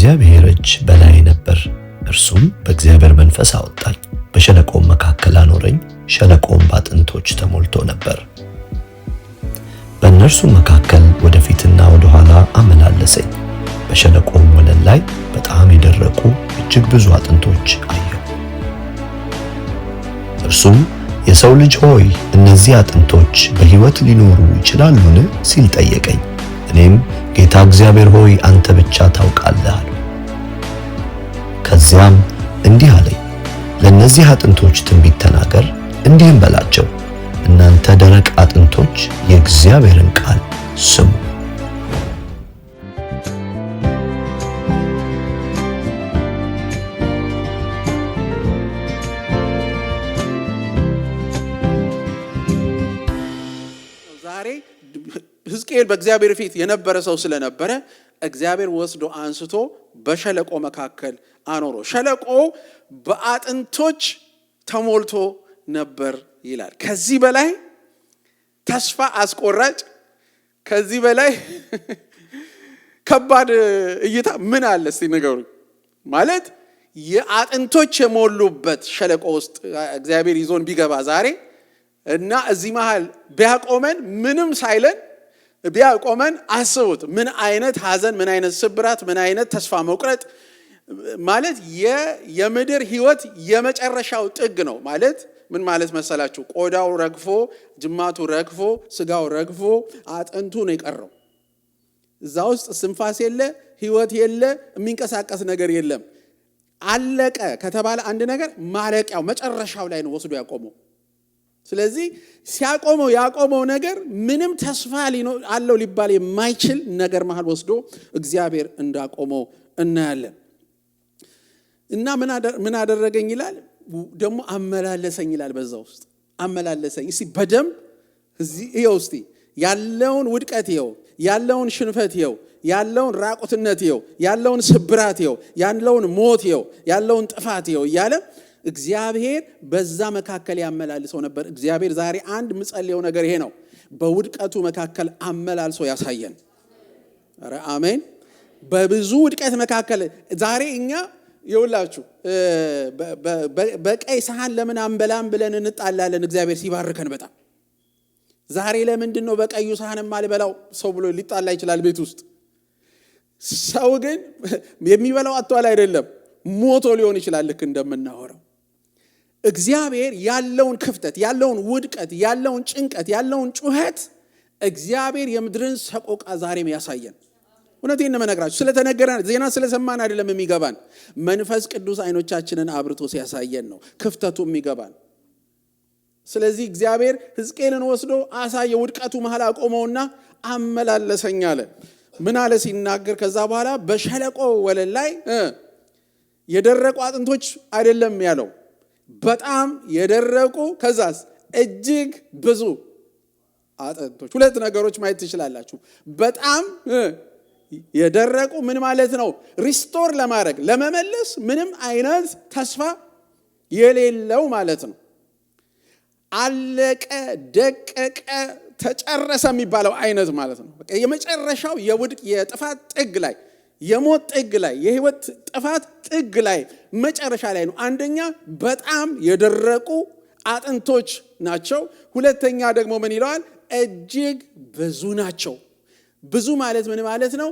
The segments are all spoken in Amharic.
የእግዚአብሔር እጅ በላይ ነበር። እርሱም በእግዚአብሔር መንፈስ አወጣኝ፣ በሸለቆም መካከል አኖረኝ። ሸለቆም በአጥንቶች ተሞልቶ ነበር። በእነርሱም መካከል ወደፊትና ወደ ኋላ አመላለሰኝ። በሸለቆም ወለል ላይ በጣም የደረቁ እጅግ ብዙ አጥንቶች አየሁ። እርሱም የሰው ልጅ ሆይ እነዚህ አጥንቶች በሕይወት ሊኖሩ ይችላሉን? ሲል ጠየቀኝ። እኔም ጌታ እግዚአብሔር ሆይ አንተ ብቻ ታውቃለህ አልሁ። ከዚያም እንዲህ አለኝ፣ ለእነዚህ አጥንቶች ትንቢት ተናገር፣ እንዲህም በላቸው፣ እናንተ ደረቅ አጥንቶች የእግዚአብሔርን ቃል ስሙ። ዛሬ ሕዝቅኤል በእግዚአብሔር ፊት የነበረ ሰው ስለነበረ እግዚአብሔር ወስዶ አንስቶ በሸለቆ መካከል አኖሮ፣ ሸለቆ በአጥንቶች ተሞልቶ ነበር ይላል። ከዚህ በላይ ተስፋ አስቆራጭ፣ ከዚህ በላይ ከባድ እይታ ምን አለ? እስቲ ንገሩኝ። ማለት የአጥንቶች የሞሉበት ሸለቆ ውስጥ እግዚአብሔር ይዞን ቢገባ ዛሬ እና እዚህ መሃል ቢያቆመን፣ ምንም ሳይለን ቢያቆመን፣ አስቡት ምን አይነት ሐዘን፣ ምን አይነት ስብራት፣ ምን አይነት ተስፋ መቁረጥ። ማለት የምድር ህይወት የመጨረሻው ጥግ ነው። ማለት ምን ማለት መሰላችሁ? ቆዳው ረግፎ፣ ጅማቱ ረግፎ፣ ስጋው ረግፎ አጥንቱ ነው የቀረው። እዛ ውስጥ ስንፋስ የለ፣ ህይወት የለ፣ የሚንቀሳቀስ ነገር የለም። አለቀ ከተባለ አንድ ነገር ማለቂያው መጨረሻው ላይ ነው ወስዶ ያቆመው። ስለዚህ ሲያቆመው ያቆመው ነገር ምንም ተስፋ አለው ሊባል የማይችል ነገር መሃል ወስዶ እግዚአብሔር እንዳቆመው እናያለን። እና ምን አደረገኝ ይላል ደግሞ አመላለሰኝ ይላል። በዛ ውስጥ አመላለሰኝ። እስቲ በደንብ እዚህ ይኸው፣ እስቲ ያለውን ውድቀት ይኸው፣ ያለውን ሽንፈት ይኸው፣ ያለውን ራቁትነት ይኸው፣ ያለውን ስብራት ይኸው፣ ያለውን ሞት ይኸው፣ ያለውን ጥፋት ይኸው እያለ እግዚአብሔር በዛ መካከል ያመላልሰው ነበር። እግዚአብሔር ዛሬ አንድ ምጸልየው ነገር ይሄ ነው፣ በውድቀቱ መካከል አመላልሶ ያሳየን። ኧረ አሜን። በብዙ ውድቀት መካከል ዛሬ እኛ ይውላችሁ በቀይ ሰሃን ለምን አንበላም ብለን እንጣላለን። እግዚአብሔር ሲባርከን በጣም ዛሬ ለምንድን ነው በቀዩ ሰሃን ማልበላው ሰው ብሎ ሊጣላ ይችላል ቤት ውስጥ። ሰው ግን የሚበላው አጥቷል አይደለም፣ ሞቶ ሊሆን ይችላል። ልክ እንደምናወራው እግዚአብሔር ያለውን ክፍተት፣ ያለውን ውድቀት፣ ያለውን ጭንቀት፣ ያለውን ጩኸት እግዚአብሔር የምድርን ሰቆቃ ዛሬም ያሳየን። እውነቴን ነው የምነግራችሁ። ስለተነገረን ዜና ስለሰማን አይደለም የሚገባን፣ መንፈስ ቅዱስ አይኖቻችንን አብርቶ ሲያሳየን ነው ክፍተቱ የሚገባን። ስለዚህ እግዚአብሔር ሕዝቅኤልን ወስዶ አሳየ። ውድቀቱ መሃል አቆመውና አመላለሰኝ አለ። ምን አለ ሲናገር ከዛ በኋላ በሸለቆ ወለል ላይ የደረቁ አጥንቶች አይደለም ያለው፣ በጣም የደረቁ ከዛስ እጅግ ብዙ አጥንቶች። ሁለት ነገሮች ማየት ትችላላችሁ። በጣም የደረቁ ምን ማለት ነው? ሪስቶር ለማድረግ ለመመለስ ምንም አይነት ተስፋ የሌለው ማለት ነው። አለቀ፣ ደቀቀ፣ ተጨረሰ የሚባለው አይነት ማለት ነው። በቃ የመጨረሻው የጥፋት ጥግ ላይ፣ የሞት ጥግ ላይ፣ የህይወት ጥፋት ጥግ ላይ መጨረሻ ላይ ነው። አንደኛ በጣም የደረቁ አጥንቶች ናቸው። ሁለተኛ ደግሞ ምን ይለዋል? እጅግ ብዙ ናቸው። ብዙ ማለት ምን ማለት ነው?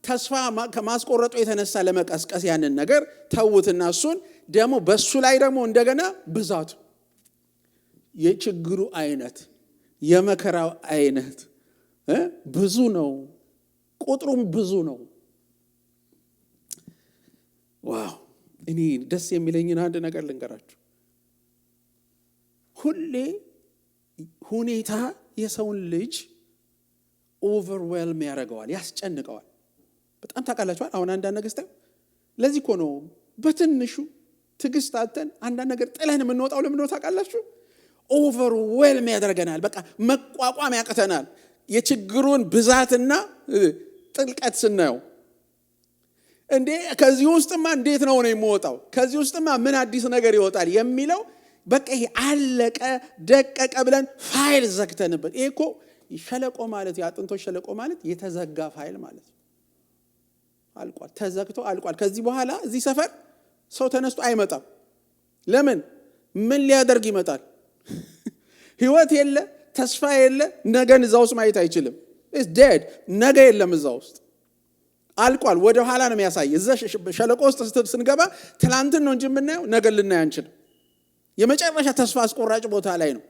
ተስፋ ከማስቆረጡ የተነሳ ለመቀስቀስ ያንን ነገር ተውትና እሱን ደግሞ በሱ ላይ ደግሞ እንደገና ብዛቱ፣ የችግሩ አይነት፣ የመከራው አይነት ብዙ ነው። ቁጥሩም ብዙ ነው። ዋው! እኔ ደስ የሚለኝን አንድ ነገር ልንገራችሁ። ሁሌ ሁኔታ የሰውን ልጅ ኦቨርዌልም ያደርገዋል፣ ያስጨንቀዋል። በጣም ታውቃላችኋል። አሁን አንዳንድ ነገር ለዚህ እኮ ነው በትንሹ ትዕግስት አጥተን አንዳንድ ነገር ጥለን የምንወጣው። ለምን ነው ታውቃላችሁ? ኦቨርዌልም ያደርገናል። በቃ መቋቋም ያቅተናል። የችግሩን ብዛትና ጥልቀት ስናየው እንዴ ከዚህ ውስጥማ እንዴት ነው የሚወጣው? ከዚህ ውስጥማ ምን አዲስ ነገር ይወጣል የሚለው በቃ ይሄ አለቀ ደቀቀ ብለን ፋይል ዘግተንበት። ይሄ እኮ ሸለቆ ማለት የአጥንቶች ሸለቆ ማለት የተዘጋ ፋይል ማለት ነው። አልቋል፣ ተዘግቶ አልቋል። ከዚህ በኋላ እዚህ ሰፈር ሰው ተነስቶ አይመጣም። ለምን? ምን ሊያደርግ ይመጣል? ህይወት የለ፣ ተስፋ የለ፣ ነገን እዛ ውስጥ ማየት አይችልም። it's dead። ነገ የለም እዛ ውስጥ አልቋል። ወደ ኋላ ነው የሚያሳይ። እዛ ሸለቆ ውስጥ ስንገባ ትላንትን ነው እንጂ የምናየው ነገ ልናይ አንችልም። የመጨረሻ ተስፋ አስቆራጭ ቦታ ላይ ነው።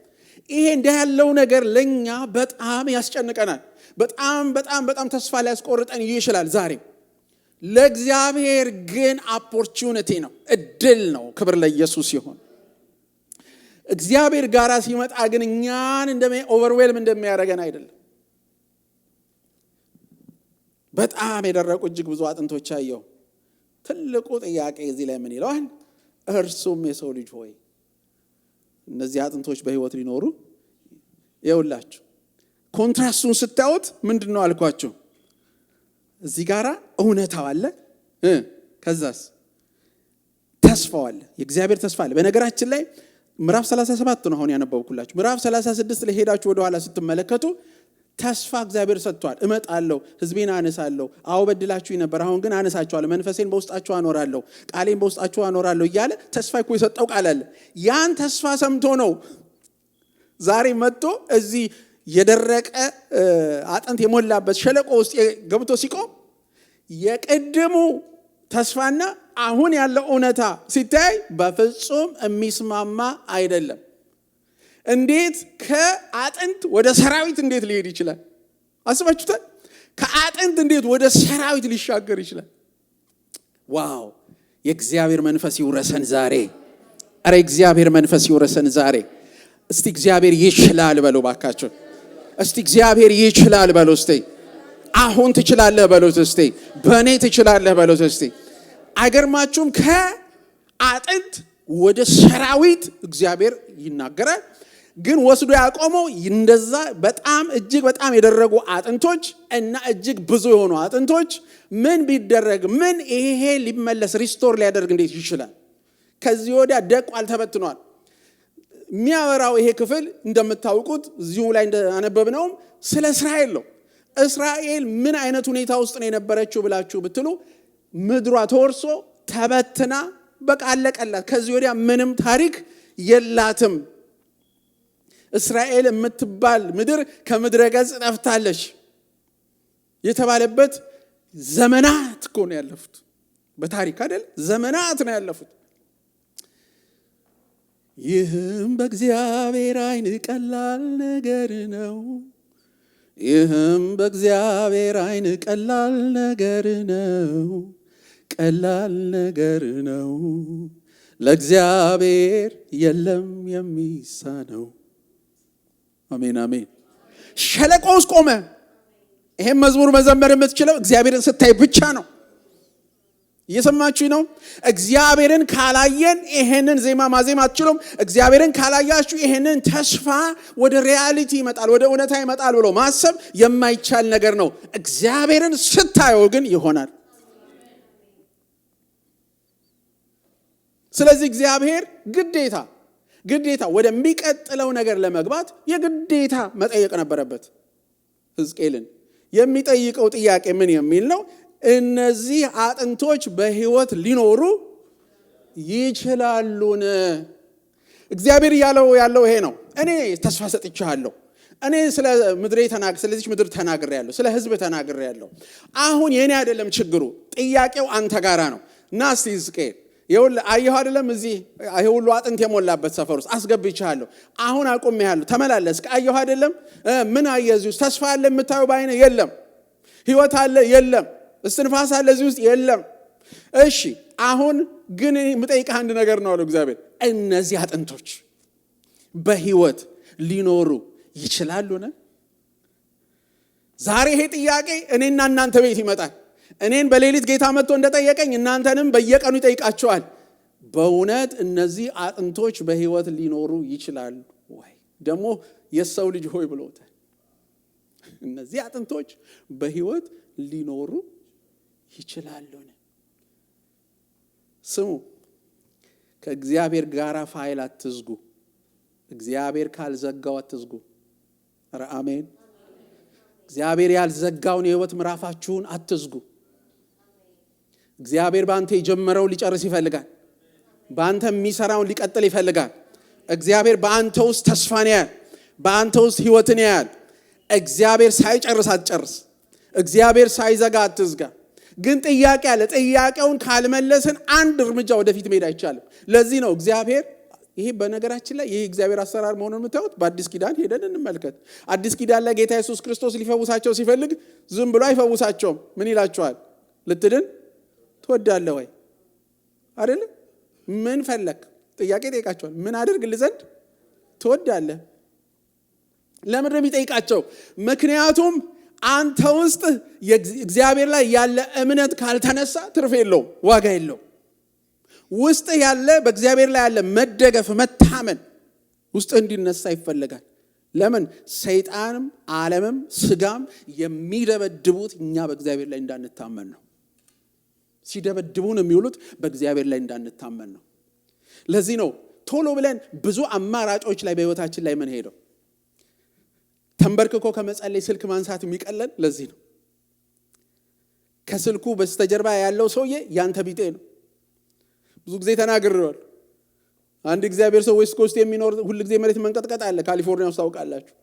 ይሄ እንደ ያለው ነገር ለኛ በጣም ያስጨንቀናል። በጣም በጣም በጣም ተስፋ ሊያስቆርጠን ይችላል ዛሬ። ለእግዚአብሔር ግን ኦፖርቹኒቲ ነው፣ እድል ነው። ክብር ለኢየሱስ ይሁን። እግዚአብሔር ጋራ ሲመጣ ግን እኛን ኦቨርዌልም እንደሚያደርገን አይደለም። በጣም የደረቁ እጅግ ብዙ አጥንቶች አየሁ። ትልቁ ጥያቄ እዚህ ላይ ምን ይለዋል? እርሱም የሰው ልጅ ሆይ እነዚህ አጥንቶች በህይወት ሊኖሩ ይውላችሁ። ኮንትራስቱን ስታዩት ምንድነው አልኳችሁ? እዚህ ጋራ እውነታው አለ፣ ከዛስ ተስፋው አለ። የእግዚአብሔር ተስፋ አለ። በነገራችን ላይ ምዕራፍ 37 ነው አሁን ያነበብኩላችሁ። ምዕራፍ 36 ላይ ሄዳችሁ ወደ ኋላ ስትመለከቱ ተስፋ እግዚአብሔር ሰጥቷል። እመጣለሁ፣ ህዝቤን አነሳለሁ፣ አዎ በድላችሁኝ ነበር፣ አሁን ግን አነሳችኋለሁ፣ መንፈሴን በውስጣችሁ አኖራለሁ፣ ቃሌን በውስጣችሁ አኖራለሁ እያለ ተስፋ እኮ የሰጠው ቃል አለ። ያን ተስፋ ሰምቶ ነው ዛሬ መጥቶ እዚህ የደረቀ አጥንት የሞላበት ሸለቆ ውስጥ ገብቶ ሲቆም የቀደሙ ተስፋና አሁን ያለው እውነታ ሲታይ በፍጹም የሚስማማ አይደለም። እንዴት ከአጥንት ወደ ሰራዊት እንዴት ሊሄድ ይችላል? አስባችሁታል? ከአጥንት እንዴት ወደ ሰራዊት ሊሻገር ይችላል? ዋው! የእግዚአብሔር መንፈስ ይውረሰን ዛሬ። አረ እግዚአብሔር መንፈስ ይውረሰን ዛሬ። እስቲ እግዚአብሔር ይችላል በሉ ባካችሁ። እስቲ እግዚአብሔር ይችላል በሉ እስቲ። አሁን ትችላለህ በሉት እስቲ። በእኔ ትችላለህ በሉት እስቲ። አይገርማችሁም? ከአጥንት ወደ ሰራዊት እግዚአብሔር ይናገራል። ግን ወስዶ ያቆመው እንደዛ በጣም እጅግ በጣም የደረጉ አጥንቶች እና እጅግ ብዙ የሆኑ አጥንቶች ምን ቢደረግ ምን ይሄ ሊመለስ ሪስቶር ሊያደርግ እንዴት ይችላል? ከዚህ ወዲያ ደቋል፣ ተበትኗል። የሚያወራው ይሄ ክፍል እንደምታውቁት እዚሁ ላይ እንዳነበብነውም ስለ እስራኤል ነው። እስራኤል ምን አይነት ሁኔታ ውስጥ ነው የነበረችው ብላችሁ ብትሉ ምድሯ ተወርሶ ተበትና በቃ አለቀላት። ከዚህ ወዲያ ምንም ታሪክ የላትም። እስራኤል የምትባል ምድር ከምድረ ገጽ ጠፍታለች የተባለበት ዘመናት እኮ ነው ያለፉት። በታሪክ አይደል? ዘመናት ነው ያለፉት። ይህም በእግዚአብሔር ዓይን ቀላል ነገር ነው። ይህም በእግዚአብሔር ዓይን ቀላል ነገር ነው። ቀላል ነገር ነው። ለእግዚአብሔር የለም የሚሳነው። አሜን አሜን። ሸለቆ ውስጥ ቆመ። ይሄን መዝሙር መዘመር የምትችለው እግዚአብሔርን ስታይ ብቻ ነው። እየሰማችሁ ነው? እግዚአብሔርን ካላየን ይሄንን ዜማ ማዜም አትችሉም። እግዚአብሔርን ካላያችሁ ይሄንን ተስፋ ወደ ሪያሊቲ ይመጣል፣ ወደ እውነታ ይመጣል ብሎ ማሰብ የማይቻል ነገር ነው። እግዚአብሔርን ስታየው ግን ይሆናል። ስለዚህ እግዚአብሔር ግዴታ ወደሚቀጥለው ነገር ለመግባት የግዴታ መጠየቅ ነበረበት። ሕዝቅኤልን የሚጠይቀው ጥያቄ ምን የሚል ነው? እነዚህ አጥንቶች በህይወት ሊኖሩ ይችላሉን? እግዚአብሔር ያለው ይሄ ነው። እኔ ተስፋ ሰጥቻለሁ። እኔ ስለ ምድሬ ስለዚህ ምድር ተናግሬያለሁ፣ ስለ ህዝብ ተናግሬያለሁ። አሁን የኔ አይደለም ችግሩ፣ ጥያቄው አንተ ጋራ ነው። ና እስቲ ሕዝቅኤል ይኸውልህ፣ አየሁ አይደለም እዚህ ይሄ ሁሉ አጥንት የሞላበት ሰፈር ውስጥ አስገብቻለሁ። አሁን አቆሜሃለሁ፣ ተመላለስ። አየሁ አይደለም? ምን አየህ እዚህ ውስጥ? ተስፋ አለ የምታየው ባይነ? የለም። ህይወት አለ? የለም። እስትንፋስ አለ እዚህ ውስጥ? የለም። እሺ አሁን ግን የምጠይቅህ አንድ ነገር ነው አለው እግዚአብሔር። እነዚህ አጥንቶች በህይወት ሊኖሩ ይችላሉን? ዛሬ ይሄ ጥያቄ እኔና እናንተ ቤት ይመጣል። እኔን በሌሊት ጌታ መጥቶ እንደጠየቀኝ እናንተንም በየቀኑ ይጠይቃቸዋል። በእውነት እነዚህ አጥንቶች በህይወት ሊኖሩ ይችላሉ ወይ? ደግሞ የሰው ልጅ ሆይ ብሎታል። እነዚህ አጥንቶች በህይወት ሊኖሩ ይችላሉን? ስሙ፣ ከእግዚአብሔር ጋር ፋይል አትዝጉ። እግዚአብሔር ካልዘጋው አትዝጉ። ኧረ አሜን። እግዚአብሔር ያልዘጋውን የህይወት ምዕራፋችሁን አትዝጉ። እግዚአብሔር በአንተ የጀመረውን ሊጨርስ ይፈልጋል። በአንተ የሚሰራውን ሊቀጥል ይፈልጋል። እግዚአብሔር በአንተ ውስጥ ተስፋን ያያል። በአንተ ውስጥ ህይወትን ያያል። እግዚአብሔር ሳይጨርስ አትጨርስ። እግዚአብሔር ሳይዘጋ አትዝጋ። ግን ጥያቄ አለ። ጥያቄውን ካልመለስን አንድ እርምጃ ወደፊት መሄድ አይቻልም። ለዚህ ነው እግዚአብሔር ይሄ በነገራችን ላይ ይሄ እግዚአብሔር አሰራር መሆኑን የምታዩት በአዲስ ኪዳን ሄደን እንመልከት። አዲስ ኪዳን ላይ ጌታ ኢየሱስ ክርስቶስ ሊፈውሳቸው ሲፈልግ ዝም ብሎ አይፈውሳቸውም። ምን ይላቸዋል? ልትድን ትወዳለህ ወይ? አይደል? ምን ፈለክ? ጥያቄ ጠይቃቸዋል። ምን አድርግልህ ዘንድ ትወዳለህ? ለምን ነው የሚጠይቃቸው? ምክንያቱም አንተ ውስጥ እግዚአብሔር ላይ ያለ እምነት ካልተነሳ ትርፍ የለውም፣ ዋጋ የለውም። ውስጥ ያለ በእግዚአብሔር ላይ ያለ መደገፍ፣ መታመን ውስጥ እንዲነሳ ይፈልጋል። ለምን? ሰይጣንም ዓለምም ስጋም የሚደበድቡት እኛ በእግዚአብሔር ላይ እንዳንታመን ነው። ሲደበድቡን የሚውሉት በእግዚአብሔር ላይ እንዳንታመን ነው። ለዚህ ነው ቶሎ ብለን ብዙ አማራጮች ላይ በህይወታችን ላይ ምን ሄደው ተንበርክኮ ከመጸለይ ስልክ ማንሳት የሚቀለን ለዚህ ነው። ከስልኩ በስተጀርባ ያለው ሰውዬ ያንተ ቢጤ ነው። ብዙ ጊዜ ተናግሬዋለሁ። አንድ እግዚአብሔር ሰው ዌስት ኮስት የሚኖር ሁሉ ጊዜ መሬት መንቀጥቀጥ አለ፣ ካሊፎርኒያ ውስጥ ታውቃላችሁ።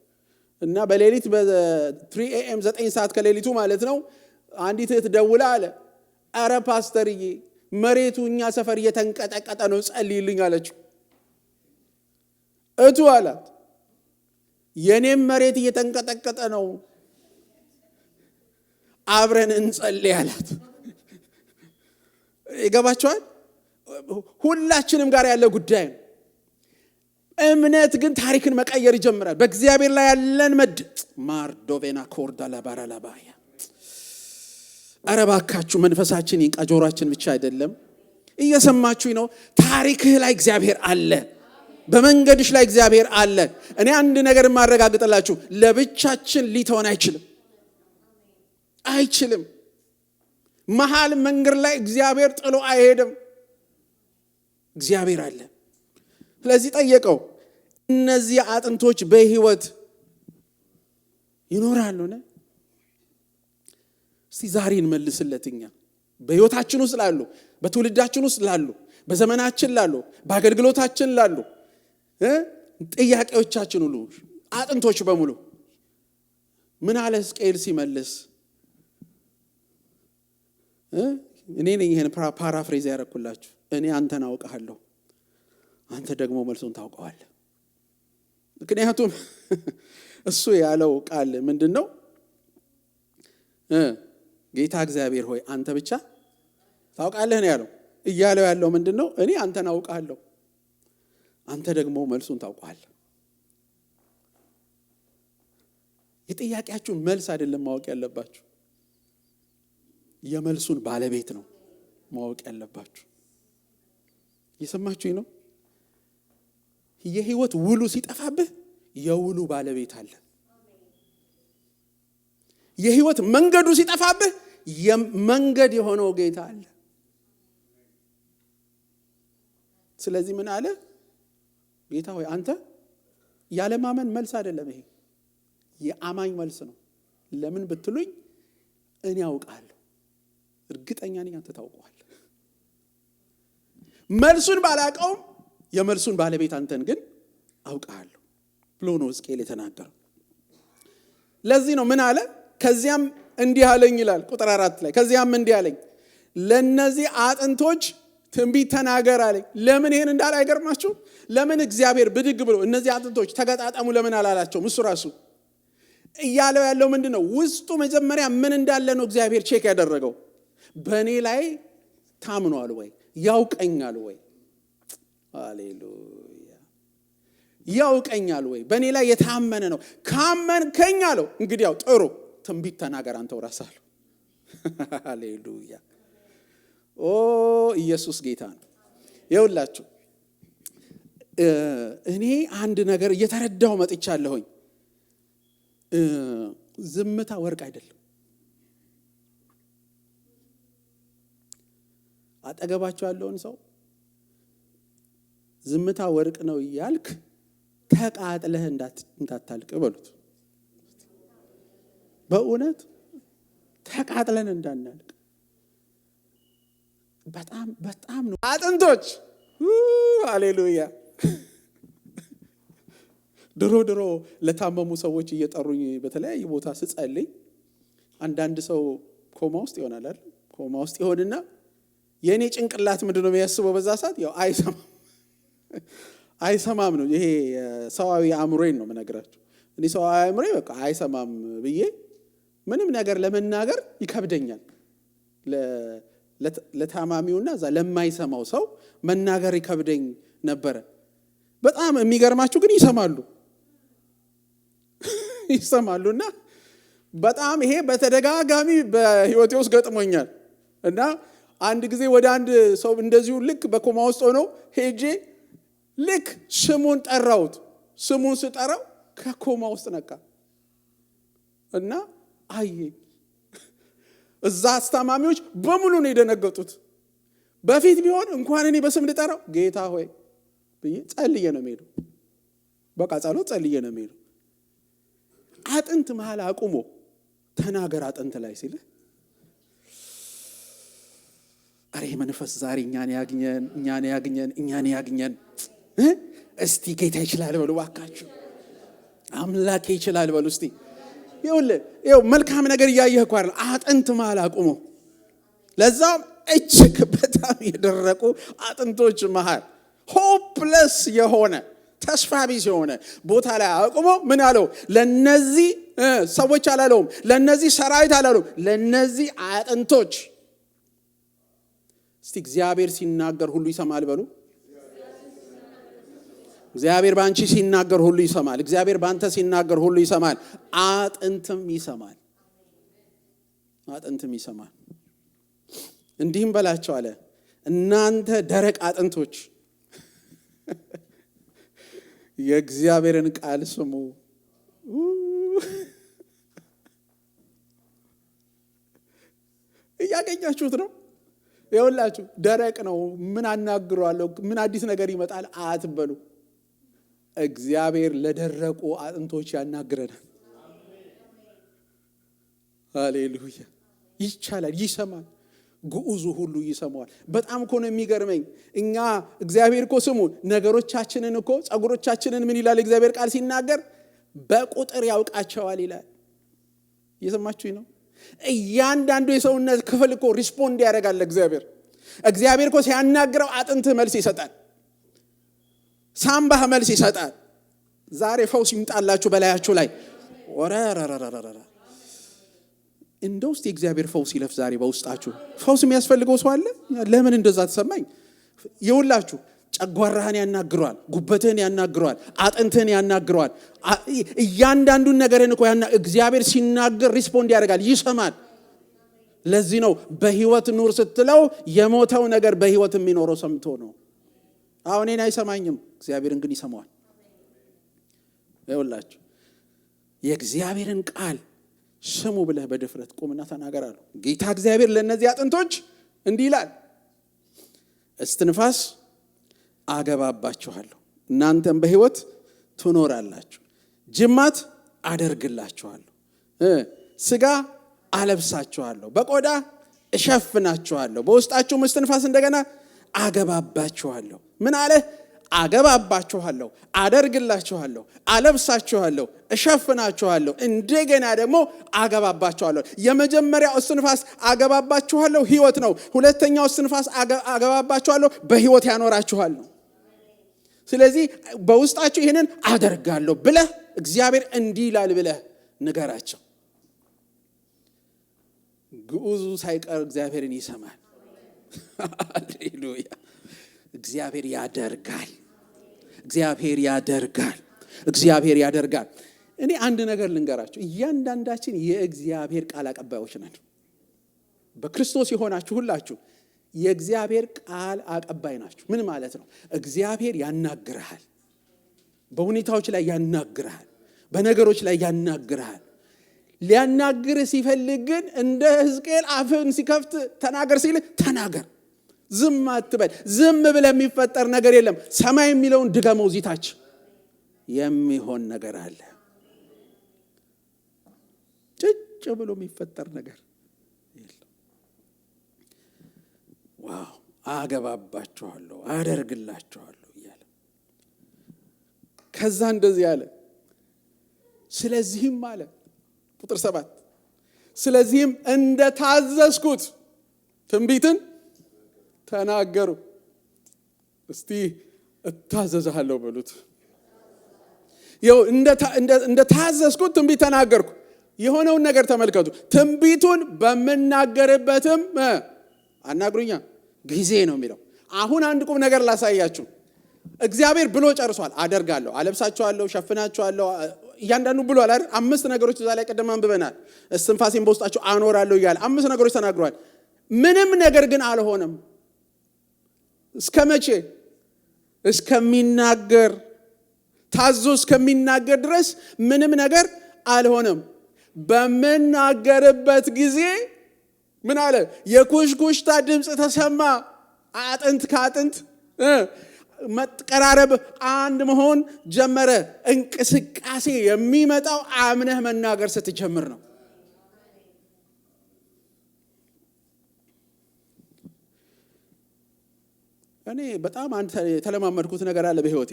እና በሌሊት በ3 AM 9 ሰዓት ከሌሊቱ ማለት ነው አንዲት እህት ደውላ አለ፣ አረ ፓስተርዬ መሬቱ እኛ ሰፈር እየተንቀጠቀጠ ነው ጸልይልኝ አለችው። እቱ አላት የኔም መሬት እየተንቀጠቀጠ ነው አብረን እንጸልይ አላት። ይገባችኋል? ሁላችንም ጋር ያለ ጉዳይ ነው። እምነት ግን ታሪክን መቀየር ይጀምራል። በእግዚአብሔር ላይ ያለን ማርዶቬና ኮርዳ ለባራላባያ አረ ባካችሁ መንፈሳችን ይንቃ፣ ጆሮአችን ብቻ አይደለም። እየሰማችሁኝ ነው? ታሪክህ ላይ እግዚአብሔር አለ። በመንገድሽ ላይ እግዚአብሔር አለ። እኔ አንድ ነገር ማረጋግጥላችሁ፣ ለብቻችን ሊተወን አይችልም። መሃል መንገድ ላይ እግዚአብሔር ጥሎ አይሄድም። እግዚአብሔር አለ። ስለዚህ ጠየቀው፣ እነዚህ አጥንቶች በህይወት ይኖራሉ ነው? እስቲ ዛሬ እንመልስለትኛ። በህይወታችን ውስጥ ላሉ፣ በትውልዳችን ውስጥ ላሉ፣ በዘመናችን ላሉ፣ በአገልግሎታችን ላሉ ጥያቄዎቻችን ሁሉ አጥንቶች በሙሉ ምን አለ ሕዝቅኤል ሲመልስ? እኔ ነኝ ይሄን ፓራፍሬዝ ያደረኩላችሁ። እኔ አንተን አውቃለሁ፣ አንተ ደግሞ መልሱን ታውቀዋለህ። ምክንያቱም እሱ ያለው ቃል ምንድነው? ጌታ እግዚአብሔር ሆይ አንተ ብቻ ታውቃለህ ነው ያለው። እያለው ያለው ምንድነው? እኔ አንተን አውቃለሁ፣ አንተ ደግሞ መልሱን ታውቀዋለህ። የጥያቄያችሁ መልስ አይደለም ማወቅ ያለባችሁ፣ የመልሱን ባለቤት ነው ማወቅ ያለባችሁ። እየሰማችሁኝ ነው? የህይወት ውሉ ሲጠፋብህ የውሉ ባለቤት አለ። የህይወት መንገዱ ሲጠፋብህ የመንገድ የሆነው ጌታ አለ። ስለዚህ ምን አለ? ጌታ ሆይ አንተ ያለ ማመን መልስ አይደለም፣ ይሄ የአማኝ መልስ ነው። ለምን ብትሉኝ እኔ አውቃለሁ፣ እርግጠኛ ነኝ አንተ ታውቀዋለህ። መልሱን ባላውቀውም የመልሱን ባለቤት አንተን ግን አውቃለሁ ብሎ ነው ሕዝቅኤል የተናገረው። ለዚህ ነው ምን አለ? ከዚያም እንዲህ አለኝ ይላል ቁጥር 4 ላይ። ከዚያም እንዲህ አለኝ ለነዚህ አጥንቶች ትንቢት ተናገር አለኝ። ለምን ይሄን እንዳለ አይገርማችሁ? ለምን እግዚአብሔር ብድግ ብሎ እነዚህ አጥንቶች ተገጣጣሙ ለምን አላላቸውም? እሱ ራሱ እያለው ያለው ምንድነው? ውስጡ መጀመሪያ ምን እንዳለ ነው እግዚአብሔር ቼክ ያደረገው። በእኔ ላይ ታምኗል ወይ? ያውቀኛል ወይ? ሃሌሉያ! ያውቀኛል ወይ? በእኔ ላይ የታመነ ነው። ካመንከኝ አለው እንግዲህ ያው ጥሩ ትንቢት ተናገር አንተው ራስህ አለው። ሃሌሉያ! ኦ ኢየሱስ ጌታ ነው። ይኸውላችሁ እኔ አንድ ነገር እየተረዳው መጥቻለሁኝ። ዝምታ ወርቅ አይደለም። አጠገባችሁ ያለውን ሰው ዝምታ ወርቅ ነው እያልክ ተቃጥለህ እንዳታልቅ በሉት። በእውነት ተቃጥለን እንዳናልቅ። በጣም በጣም ነው አጥንቶች። ሃሌሉያ። ድሮ ለታመሙ ሰዎች እየጠሩኝ በተለያየ ቦታ ስጸልይ አንዳንድ ሰው ኮማ ውስጥ ይሆናል አይደል? ኮማ ውስጥ ይሆንና የኔ ጭንቅላት ምንድነው የሚያስበው በዛ ሰዓት? ያው አይሰማም ነው። ይሄ ሰዋዊ አእምሮዬን ነው የምነግራችሁ። እኔ ሰዋዊ አእምሮዬ በቃ አይሰማም ብዬ ምንም ነገር ለመናገር ይከብደኛል። ለታማሚውና እዛ ለማይሰማው ሰው መናገር ይከብደኝ ነበር። በጣም የሚገርማችሁ ግን ይሰማሉና በጣም ይሄ በተደጋጋሚ በህይወቴ ውስጥ ገጥሞኛል። እና አንድ ጊዜ ወደ አንድ ሰው እንደዚሁ ልክ በኮማ ውስጥ ሆኖ ሄጄ ልክ ስሙን ጠራሁት። ስሙን ስጠራው ከኮማ ውስጥ ነቃ እና አየኝ። እዛ አስታማሚዎች በሙሉ ነው የደነገጡት። በፊት ቢሆን እንኳን እኔ በስም ልጠራው ጌታ ሆይ ብዬ ጸልዬ ነው የምሄደው። በቃ ጸሎት ጸልዬ ነው የምሄደው። አጥንት መሃል አቁሞ ተናገር አጥንት ላይ ሲል አሬ መንፈስ ዛሬ እኛን ያግኘን። እስቲ ጌታ ይችላል በሉ ባካችሁ። አምላኬ ይችላል በሉ እስቲ። ይኸው መልካም ነገር እያየህ እኮ አይደል? አጥንት መሃል አቁሞ፣ ለዛም እጅግ በጣም የደረቁ አጥንቶች መሃል ሆፕለስ የሆነ ተስፋ ቢስ የሆነ ቦታ ላይ አቁሞ ምን አለው? ለነዚህ ሰዎች አላለውም፣ ለነዚህ ሰራዊት አላለውም፣ ለነዚህ አጥንቶች። እስቲ እግዚአብሔር ሲናገር ሁሉ ይሰማል በሉ። እግዚአብሔር ባንቺ ሲናገር ሁሉ ይሰማል። እግዚአብሔር ባንተ ሲናገር ሁሉ ይሰማል። አጥንትም ይሰማል። እንዲህም በላቸው አለ፣ እናንተ ደረቅ አጥንቶች የእግዚአብሔርን ቃል ስሙ። እያገኛችሁት ነው? ይኸውላችሁ ደረቅ ነው። ምን አናግረዋለሁ? ምን አዲስ ነገር ይመጣል አትበሉ። እግዚአብሔር ለደረቁ አጥንቶች ያናግረናል። ሃሌሉያ። ይቻላል፣ ይሰማል። ግዑዙ ሁሉ ይሰማዋል። በጣም እኮ ነው የሚገርመኝ። እኛ እግዚአብሔር እኮ ስሙ ነገሮቻችንን እኮ ጸጉሮቻችንን ምን ይላል እግዚአብሔር ቃል ሲናገር? በቁጥር ያውቃቸዋል ይላል። እየሰማችሁኝ ነው? እያንዳንዱ የሰውነት ክፍል እኮ ሪስፖንድ ያደርጋል ለእግዚአብሔር። እግዚአብሔር እኮ ሲያናግረው አጥንት መልስ ይሰጣል። ሳምባህ መልስ ይሰጣል። ዛሬ ፈውስ ይምጣላችሁ በላያችሁ ላይ። ወረረረረረ እንደው እስቲ እግዚአብሔር ፈውስ ይለፍ ዛሬ በውስጣችሁ። ፈውስ የሚያስፈልገው ሰው አለ? ለምን እንደዛ ተሰማኝ? ይውላችሁ ጨጓራህን ያናግረዋል፣ ጉበትህን ያናግረዋል፣ አጥንትህን ያናግረዋል። እያንዳንዱን ነገርን እኮ እግዚአብሔር ሲናገር ሪስፖንድ ያደርጋል፣ ይሰማል። ለዚህ ነው በህይወት ኑር ስትለው የሞተው ነገር በህይወት የሚኖረው ሰምቶ ነው። አሁን እኔን አይሰማኝም፣ እግዚአብሔርን ግን ይሰማዋል። ይውላችሁ የእግዚአብሔርን ቃል ስሙ ብለህ በድፍረት ቁምና ተናገር አለው ጌታ እግዚአብሔር። ለነዚህ አጥንቶች እንዲህ ይላል፣ እስትንፋስ አገባባችኋለሁ፣ እናንተም በህይወት ትኖራላችሁ። ጅማት አደርግላችኋለሁ፣ ስጋ አለብሳችኋለሁ፣ በቆዳ እሸፍናችኋለሁ፣ በውስጣችሁም እስትንፋስ እንደገና አገባባችኋለሁ። ምን አለ? አገባባችኋለሁ፣ አደርግላችኋለሁ፣ አለብሳችኋለሁ፣ እሸፍናችኋለሁ፣ እንደገና ደግሞ አገባባችኋለሁ። የመጀመሪያው እስትንፋስ አገባባችኋለሁ ህይወት ነው። ሁለተኛው እስትንፋስ አገባባችኋለሁ በህይወት ያኖራችኋል ነው። ስለዚህ በውስጣችሁ ይሄንን አደርጋለሁ ብለህ እግዚአብሔር እንዲህ ይላል ብለህ ንገራቸው። ግዑዙ ሳይቀር እግዚአብሔርን ይሰማል። ሃሌሉያ። እግዚአብሔር ያደርጋል። እኔ አንድ ነገር ልንገራችሁ፣ እያንዳንዳችን የእግዚአብሔር ቃል አቀባዮች ነን። በክርስቶስ የሆናችሁ ሁላችሁ የእግዚአብሔር ቃል አቀባይ ናችሁ። ምን ማለት ነው? እግዚአብሔር ያናግርሃል፣ በሁኔታዎች ላይ ያናግርሃል፣ በነገሮች ላይ ያናግርሃል። ሊያናግርህ ሲፈልግ ግን እንደ ሕዝቅኤል አፍን ሲከፍት ተናገር ሲል ተናገር፣ ዝም አትበል። ዝም ብለህ የሚፈጠር ነገር የለም። ሰማይ የሚለውን ድገመው፣ ዚታች የሚሆን ነገር አለ። ጭጭ ብሎ የሚፈጠር ነገር የለም። ዋው አገባባችኋለሁ፣ አደርግላችኋለሁ እያለ ከዛ እንደዚህ አለ። ስለዚህም አለ ቁጥር 7 ስለዚህም እንደታዘዝኩት ትንቢትን ተናገሩ። እስቲ እታዘዝሃለሁ በሉት። ይኸው እንደታዘዝኩት ትንቢት ተናገርኩ። የሆነውን ነገር ተመልከቱ። ትንቢቱን በምናገርበትም አናግሩኛ ጊዜ ነው የሚለው። አሁን አንድ ቁም ነገር ላሳያችሁ። እግዚአብሔር ብሎ ጨርሷል። አደርጋለሁ፣ አለብሳችኋለሁ፣ ሸፍናችኋለሁ እያንዳንዱ ብሏል አይደል? 5 ነገሮች እዛ ላይ ቀደም አንብበናል። እስትንፋሴን በውስጣችሁ አኖራለሁ እያለ 5 ነገሮች ተናግሯል። ምንም ነገር ግን አልሆነም። እስከ መቼ? እስከሚናገር ታዞ እስከሚናገር ድረስ ምንም ነገር አልሆነም። በመናገርበት ጊዜ ምን አለ? የኩሽኩሽታ ድምፅ ተሰማ። አጥንት ከአጥንት መቀራረብ፣ አንድ መሆን ጀመረ። እንቅስቃሴ የሚመጣው አምነህ መናገር ስትጀምር ነው። እኔ በጣም አንተ የተለማመድኩት ነገር አለ በህይወቴ።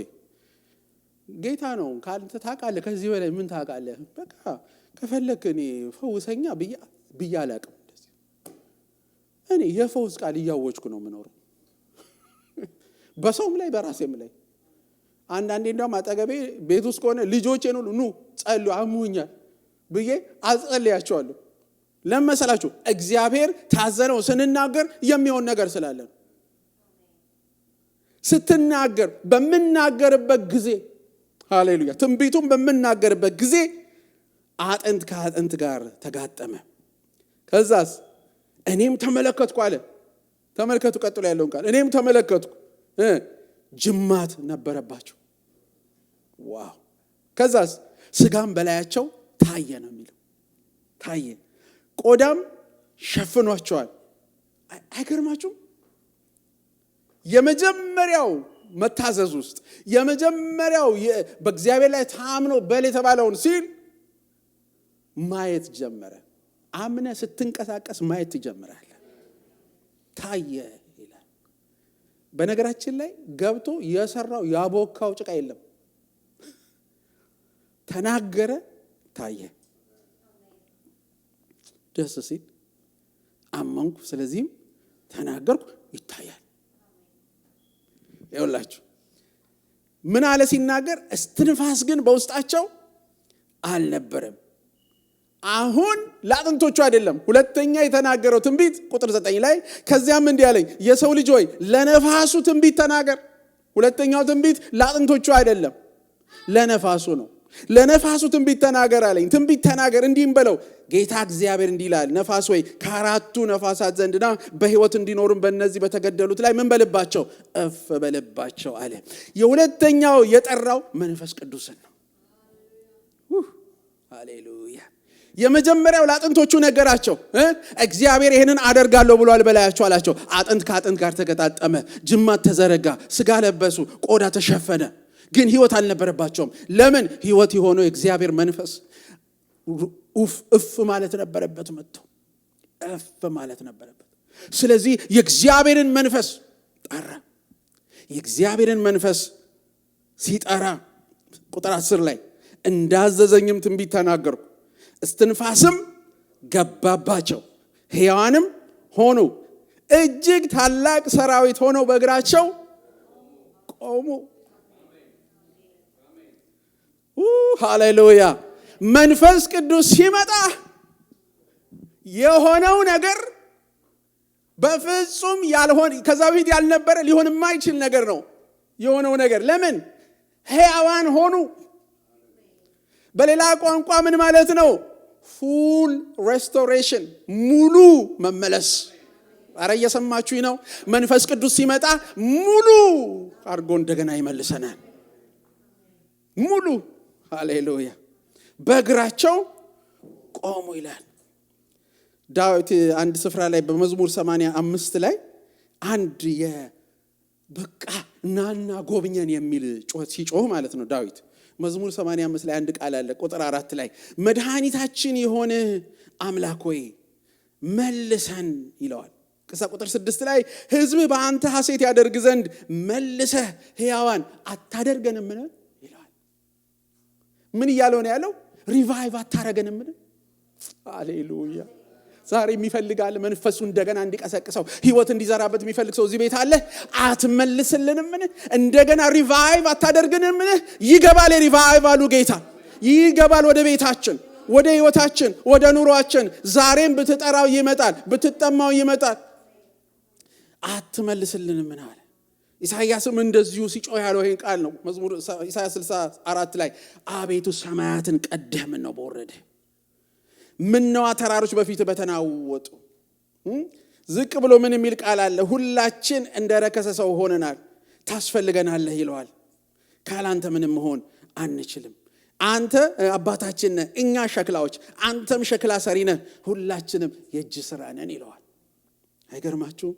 ጌታ ነው ካንተ ታውቃለህ፣ ከዚህ በላይ ምን ታውቃለህ? በቃ ከፈለክ እኔ ፈውሰኛ ብዬ አላውቅም። እኔ የፈውስ ቃል እያወጅኩ ነው የምኖረው፣ በሰውም ላይ በራሴም ላይ። አንዳንዴ እንደውም አጠገቤ ቤት ውስጥ ከሆነ ልጆቼን ሁሉ ኑ ጸልዩ አሙኛል ብዬ አጸልያቸዋለሁ። ለመሰላችሁ እግዚአብሔር ታዘነው ስንናገር የሚሆን ነገር ስላለ ነው። ስትናገር በምናገርበት ጊዜ ሃሌሉያ፣ ትንቢቱን በምናገርበት ጊዜ አጥንት ከአጥንት ጋር ተጋጠመ። ከዛስ እኔም ተመለከትኩ አለ። ተመልከቱ ቀጥሎ ያለውን ቃል። እኔም ተመለከትኩ ጅማት ነበረባቸው። ዋው! ከዛስ ስጋም በላያቸው ታየ ነው የሚለው። ታየ፣ ቆዳም ሸፍኗቸዋል። አይገርማችሁም? የመጀመሪያው መታዘዝ ውስጥ የመጀመሪያው በእግዚአብሔር ላይ ታምኖ በል የተባለውን ሲል ማየት ጀመረ። አምነ ስትንቀሳቀስ ማየት ትጀምራለህ። ታየ ይላል። በነገራችን ላይ ገብቶ የሰራው ያቦካው ጭቃ የለም። ተናገረ፣ ታየ። ደስ ሲል አመንኩ፣ ስለዚህም ተናገርኩ፣ ይታያል። ይኸውላችሁ ምን አለ ሲናገር? እስትንፋስ ግን በውስጣቸው አልነበረም። አሁን ለአጥንቶቹ አይደለም። ሁለተኛ የተናገረው ትንቢት ቁጥር 9 ላይ ከዚያም እንዲህ አለኝ፣ የሰው ልጅ ሆይ ለነፋሱ ትንቢት ተናገር። ሁለተኛው ትንቢት ለአጥንቶቹ አይደለም፣ ለነፋሱ ነው። ለነፋሱ ትንቢት ተናገር አለኝ። ትንቢት ተናገር እንዲህም በለው፣ ጌታ እግዚአብሔር እንዲህ ይላል፣ ነፋስ ወይ ከአራቱ ነፋሳት ዘንድና በሕይወት እንዲኖሩም በእነዚህ በተገደሉት ላይ ምን በልባቸው? እፍ በልባቸው አለ። የሁለተኛው የጠራው መንፈስ ቅዱስን ነው። ሃሌሉያ። የመጀመሪያው ለአጥንቶቹ ነገራቸው። እግዚአብሔር ይሄንን አደርጋለሁ ብሏል በላያቸው አላቸው። አጥንት ከአጥንት ጋር ተገጣጠመ፣ ጅማት ተዘረጋ፣ ስጋ ለበሱ፣ ቆዳ ተሸፈነ። ግን ህይወት አልነበረባቸውም። ለምን? ህይወት የሆነው የእግዚአብሔር መንፈስ እፍ ማለት ነበረበት። መጥቶ እፍ ማለት ነበረበት። ስለዚህ የእግዚአብሔርን መንፈስ ጠራ። የእግዚአብሔርን መንፈስ ሲጠራ ቁጥር 10 ላይ እንዳዘዘኝም ትንቢት ተናገርኩ፣ እስትንፋስም ገባባቸው፣ ሕያዋንም ሆኑ፣ እጅግ ታላቅ ሰራዊት ሆነው በእግራቸው ቆሙ። ሃሌሉያ። መንፈስ ቅዱስ ሲመጣ የሆነው ነገር በፍጹም ያልሆነ ከዛ በፊት ያልነበረ ሊሆን የማይችል ነገር ነው የሆነው ነገር። ለምን? ሕያዋን ሆኑ። በሌላ ቋንቋ ምን ማለት ነው? ፉል ሬስቶሬሽን፣ ሙሉ መመለስ። አረ እየሰማችሁኝ ነው? መንፈስ ቅዱስ ሲመጣ ሙሉ አድርጎ እንደገና ይመልሰናል። ሙሉ ሃሌሉያ። በእግራቸው ቆሙ ይላል ዳዊት። አንድ ስፍራ ላይ በመዝሙር 85 ላይ አንድ በቃ ናና ጎብኘን የሚል ጮህ ሲጮህ ማለት ነው ዳዊት። መዝሙር 85 ላይ አንድ ቃል አለ ቁጥር 4 ላይ መድኃኒታችን የሆነ አምላክ ሆይ መልሰን ይለዋል። ቁጥር 6 ላይ ሕዝብ በአንተ ሐሴት ያደርግ ዘንድ መልሰህ ሕያዋን አታደርገንምን ይላል። ምን እያለው ነው ያለው? ሪቫይቭ አታረገንምን? ሃሌሉያ። ዛሬ የሚፈልጋል መንፈሱ እንደገና እንዲቀሰቅሰው ሕይወት እንዲዘራበት የሚፈልግ ሰው እዚህ ቤት አለ። አትመልስልንምን? እንደገና ሪቫይቭ አታደርገንምን? ይገባል። ሪቫይቫሉ ጌታ ይገባል ወደ ቤታችን፣ ወደ ሕይወታችን፣ ወደ ኑሯችን። ዛሬም ብትጠራው ይመጣል፣ ብትጠማው ይመጣል። አትመልስልንምን አለ። ኢሳይያስም እንደዚሁ ሲጮህ ያለው ይሄን ቃል ነው። መዝሙር ኢሳይያስ 64 ላይ አቤቱ ሰማያትን ቀደህ ምን ነው በወረደ፣ ምነዋ ተራሮች በፊት በተናወጡ። ዝቅ ብሎ ምን የሚል ቃል አለ? ሁላችን እንደረከሰ ሰው ሆነናል፣ ታስፈልገናለህ ይለዋል። ካላንተ ምንም መሆን አንችልም። አንተ አባታችን ነህ፣ እኛ ሸክላዎች፣ አንተም ሸክላ ሰሪ ነህ፣ ሁላችንም የእጅ ስራ ነን ይለዋል። አይገርማችሁም?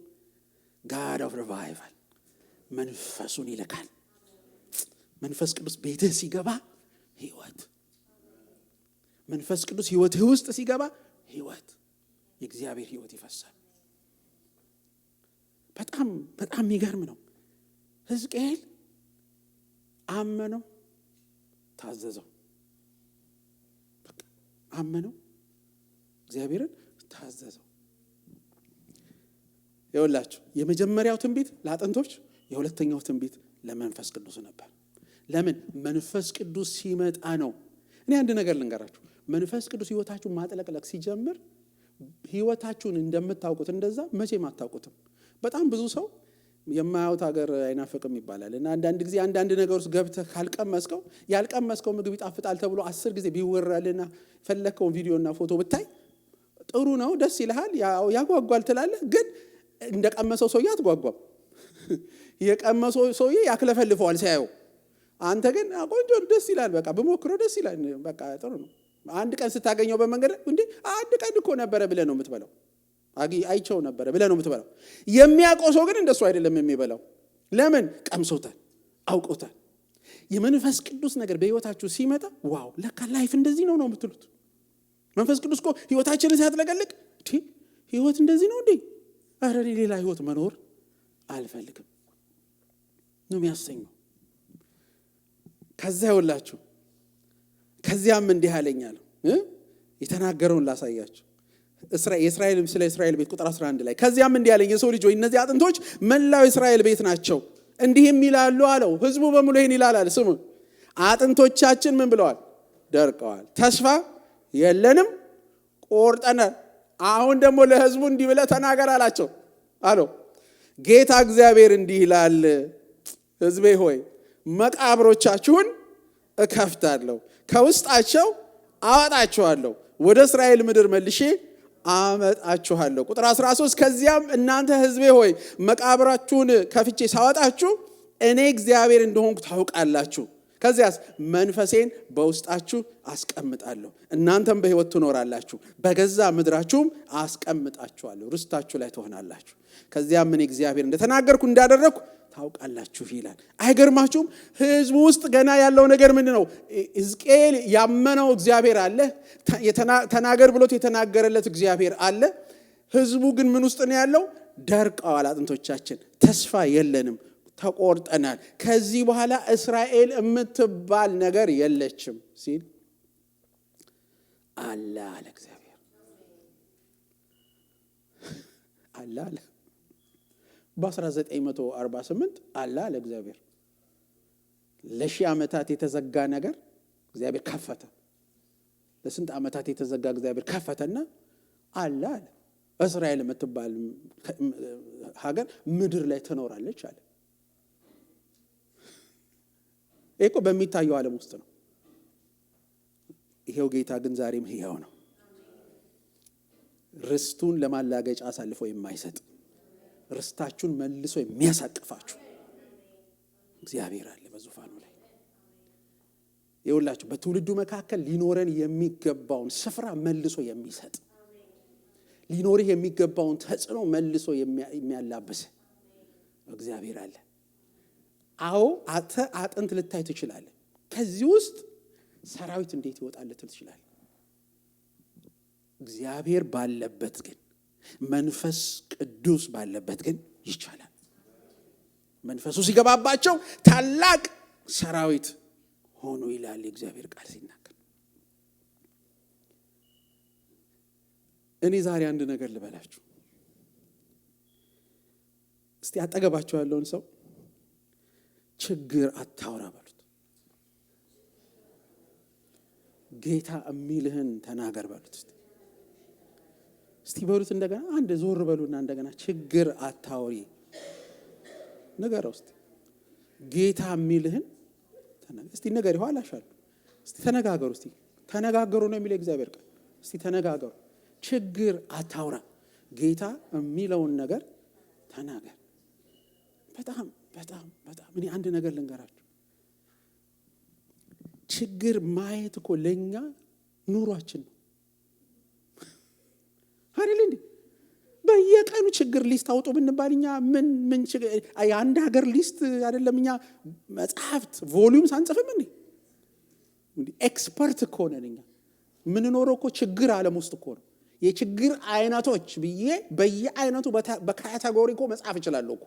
ጋድ ኦፍ ሪቫይቫል መንፈሱን ይልካል። መንፈስ ቅዱስ ቤትህ ሲገባ ሕይወት፣ መንፈስ ቅዱስ ሕይወትህ ውስጥ ሲገባ ሕይወት፣ የእግዚአብሔር ሕይወት ይፈሳል። በጣም በጣም የሚገርም ነው። ሕዝቅኤል አመነው፣ ታዘዘው። አመነው፣ እግዚአብሔርን ታዘዘው። ይኸውላችሁ የመጀመሪያው ትንቢት ለአጥንቶች፣ የሁለተኛው ትንቢት ለመንፈስ ቅዱስ ነበር። ለምን? መንፈስ ቅዱስ ሲመጣ ነው። እኔ አንድ ነገር ልንገራችሁ። መንፈስ ቅዱስ ሕይወታችሁን ማጥለቅለቅ ሲጀምር ሕይወታችሁን እንደምታውቁት እንደዛ መቼም አታውቁትም። በጣም ብዙ ሰው የማያውት ሀገር አይናፍቅም ይባላል እና አንዳንድ ጊዜ አንዳንድ ነገር ውስጥ ገብተህ ካልቀመስከው ያልቀመስከው ምግብ ይጣፍጣል ተብሎ 10 ጊዜ ቢወራልና ፈለከውን ቪዲዮና ፎቶ ብታይ ጥሩ ነው፣ ደስ ይልሃል፣ ያጓጓል ትላለህ። ግን እንደቀመሰው ሰውዬ አትጓጓም። የቀመሰው ሰውዬ ያክለፈልፈዋል ሲያየው። አንተ ግን ቆንጆ ደስ ይላል፣ በቃ በሞክሮ ደስ ይላል፣ በቃ ጥሩ ነው። አንድ ቀን ስታገኘው በመንገድ እንዴ አንድ ቀን እኮ ነበረ ብለህ ነው የምትበላው። አይቸው ነበረ ብለህ ነው የምትበላው። የሚያውቀው ሰው ግን እንደሱ አይደለም የሚበላው። ለምን? ቀምሶታል፣ አውቆታል። የመንፈስ ቅዱስ ነገር በሕይወታችሁ ሲመጣ ዋው ለካ ላይፍ እንደዚህ ነው የምትሉት። መንፈስ ቅዱስ እኮ ሕይወታችንን ሲያጥለቀልቅ ሕይወት እንደዚህ ነው እንዴ? ኧረ ሌላ ሕይወት መኖር አልፈልግም ነው የሚያሰኘው። ከዚያ ይኸውላችሁ ከዚያም እንዲህ አለኛል። የተናገረውን ላሳያችሁ። ስለ እስራኤል ቤት ቁጥር 11 ላይ ከዚያም እንዲህ አለኝ፣ የሰው ልጅ ሆይ እነዚህ አጥንቶች መላው እስራኤል ቤት ናቸው። እንዲህም ይላሉ አለው። ህዝቡ በሙሉ ይሄን ይላል አለ። ስሙ፣ አጥንቶቻችን ምን ብለዋል? ደርቀዋል፣ ተስፋ የለንም፣ ቆርጠናል። አሁን ደግሞ ለህዝቡ እንዲህ ብለህ ተናገር አላቸው አለው። ጌታ እግዚአብሔር እንዲህ ይላል፣ ህዝቤ ሆይ መቃብሮቻችሁን እከፍታለሁ፣ ከውስጣቸው አወጣችኋለሁ፣ ወደ እስራኤል ምድር መልሼ አመጣችኋለሁ። ቁጥር 13 ከዚያም እናንተ ህዝቤ ሆይ መቃብራችሁን ከፍቼ ሳወጣችሁ እኔ እግዚአብሔር እንደሆንኩ ታውቃላችሁ። ከዚያስ መንፈሴን በውስጣችሁ አስቀምጣለሁ፣ እናንተም በሕይወት ትኖራላችሁ፣ በገዛ ምድራችሁም አስቀምጣችኋለሁ፣ ርስታችሁ ላይ ትሆናላችሁ። ከዚያም እኔ እግዚአብሔር እንደተናገርኩ እንዳደረግኩ ታውቃላችሁ ይላል። አይገርማችሁም? ህዝቡ ውስጥ ገና ያለው ነገር ምንድን ነው? ሕዝቅኤል ያመነው እግዚአብሔር አለ፣ ተናገር ብሎት የተናገረለት እግዚአብሔር አለ። ህዝቡ ግን ምን ውስጥ ነው ያለው? ደርቀዋል አጥንቶቻችን፣ ተስፋ የለንም፣ ተቆርጠናል፣ ከዚህ በኋላ እስራኤል የምትባል ነገር የለችም ሲል አለ እግዚአብሔር። አለ በ1948 አለ እግዚአብሔር። ለሺህ ዓመታት የተዘጋ ነገር እግዚአብሔር ከፈተ። ለስንት ዓመታት የተዘጋ እግዚአብሔር ከፈተና አለ እስራኤል የምትባል ሀገር ምድር ላይ ትኖራለች አለ። እኮ በሚታየው ዓለም ውስጥ ነው። ይሄው ጌታ ግን ዛሬም ሕያው ነው። ርስቱን ለማላገጫ አሳልፎ የማይሰጥ ርስታችሁን መልሶ የሚያሳቅፋችሁ እግዚአብሔር አለ በዙፋኑ ላይ። ይኸውላችሁ በትውልዱ መካከል ሊኖረን የሚገባውን ስፍራ መልሶ የሚሰጥ፣ ሊኖርህ የሚገባውን ተጽዕኖ መልሶ የሚያላብስ እግዚአብሔር አለ። አዎ አጥንት ልታይ ትችላለህ። ከዚህ ውስጥ ሰራዊት እንዴት ይወጣል ልትል ትችላለህ። እግዚአብሔር ባለበት ግን መንፈስ ቅዱስ ባለበት ግን ይቻላል። መንፈሱ ሲገባባቸው ታላቅ ሰራዊት ሆኖ ይላል የእግዚአብሔር ቃል ሲናገር። እኔ ዛሬ አንድ ነገር ልበላችሁ። እስቲ አጠገባችሁ ያለውን ሰው ችግር አታውራ በሉት። ጌታ የሚልህን ተናገር በሉት። እስቲ በሉት እንደገና አንድ ዞር በሉና እንደገና ችግር አታውሪ ንገረው። እስቲ ጌታ የሚልህን ተናገር። እስቲ ነገር ይኋላሻል። እስቲ ተነጋገሩ። እስቲ ተነጋገሩ ነው የሚለው እግዚአብሔር ቃል። እስቲ ተነጋገሩ። ችግር አታውራ፣ ጌታ የሚለውን ነገር ተናገር። በጣም በጣም በጣም እኔ አንድ ነገር ልንገራችሁ። ችግር ማየት እኮ ለኛ ኑሯችን ነው አይደል እንዴ? በየቀኑ ችግር ሊስት አውጡ ብንባል እኛ ምን ችግር የአንድ ሀገር ሊስት አይደለም እኛ መጽሐፍት ቮሊዩም ሳንጽፍም እንዴ? ኤክስፐርት እኮ ነን እኛ። ምንኖረው እኮ ችግር ዓለም ውስጥ እኮ ነው። የችግር አይነቶች ብዬ በየአይነቱ በካቴጎሪ እኮ መጽሐፍ እችላለሁ እኮ።